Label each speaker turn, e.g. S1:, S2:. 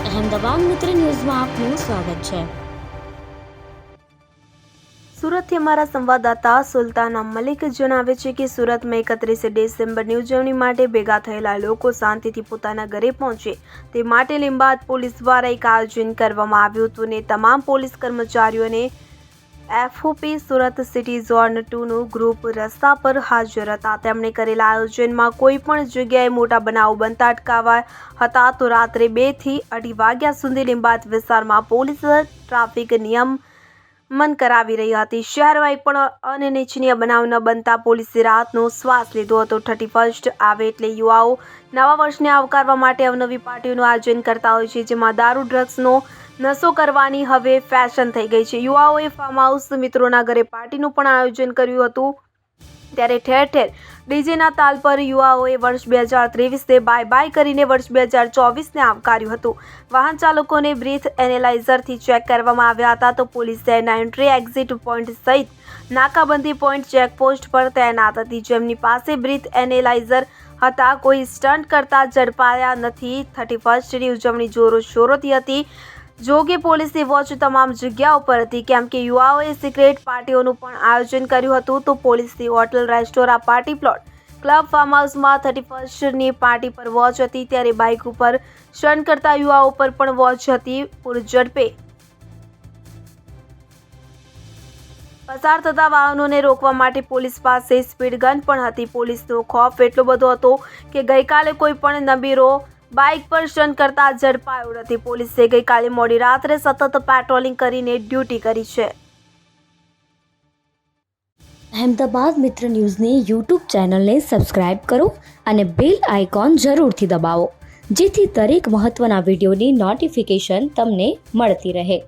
S1: અહેમદાબાદ મિત્ર ન્યૂઝમાં આપનું સ્વાગત છે।
S2: સુરતથી અમારા સંવાદદાતા સુલતાના મલિક જણાવે છે કે સુરતમાં 31 ડિસેમ્બરની ઉજવણી માટે ભેગા થયેલા લોકો શાંતિથી પોતાના ઘરે પહોંચે તે માટે લીંબાદ પોલીસ દ્વારા એક આયોજન કરવામાં આવ્યું હતું અને તમામ પોલીસ કર્મચારીઓને FOP Surat city zone 2નું group રસ્તા પર હાજર હતા। તેમણે કરેલા આયોજનમાં કોઈ પણ જગ્યાએ મોટા બનાવો બનતા અટકાવવા હતા તો રાત્રે 2 થી 2:30 વાગ્યા સુધી લીંબાદ વિસ્તારમાં પોલીસ ટ્રાફિક નિયમન કરાવી રહી હતી। શહેરમાં એક પણ અનિચ્છનીય બનાવ ન બનતા પોલીસે રાહતનો શ્વાસ લીધો હતો। 31 આવે એટલે યુવાઓ નવા વર્ષને આવકારવા માટે અવનવી પાર્ટીઓનું આયોજન કરતા હોય છે, જેમાં દારૂ ડ્રગ્સનો નશો કરવાની હવે ફેશન થઈ ગઈ છે। યુવાઓએ ફાર્મ હાઉસ મિત્રોના ઘરે પાર્ટીનું પણ આયોજન કર્યું હતું, ત્યારે ઠેર ઠેર ડીજેના તાલ પર યુવાઓએ વર્ષ 2023ને બાય બાય કરીને વર્ષ 2024ને આવકાર્યું હતું। વાહન ચાલકોને બ્રીથ એનાલાઇઝરથી ચેક કરવામાં આવ્યા હતા તો પોલીસ શહેરના એન્ટ્રી એક્ઝિટ પોઈન્ટ સહિત નાકાબંધી પોઈન્ટ ચેકપોસ્ટ પર તૈનાત હતી, જેમની પાસે બ્રીથ એનાલાઇઝર હતા। કોઈ સ્ટન્ટ કરતા ઝડપાયા નથી। 31ની ઉજવણી જોરોશોરોથી હતી, જોકે પોલીસની વોચ તમામ જગ્યાઓ પર હતી, કેમ કે યુવાઓએ સિક્રેટ પાર્ટીઓનું પણ આયોજન કર્યું હતું તો પોલીસની hotel, restaurant, party plot, club, farm હાઉસમાં 31ની પાર્ટી પર વોચ હતી, ત્યારે બાઇક ઉપર સ્ટન્ટ કરતા યુવાઓ પર પણ વોચ હતી। પૂરઝડપે પસાર થતા વાહનોને રોકવા માટે પોલીસ પાસે સ્પીડ ગન પણ હતી। પોલીસનો ખોફ એટલો બધો હતો કે ગઈકાલે કોઈ પણ નબીરો બાઇક પર સ્ટન્ટ કરતા ઝડપાયો નથી। પોલીસે ગઈકાલે મોડી રાત્રે સતત પેટ્રોલિંગ કરીને ડ્યુટી કરી છે।
S1: અહેમદાબાદ મિત્ર ન્યૂઝની યુટ્યુબ ચેનલને સબસ્ક્રાઇબ કરો અને બેલ આઇકોન જરૂરથી દબાવો, જેથી દરેક મહત્ત્વના વિડીયોની નોટિફિકેશન તમને મળતી રહે।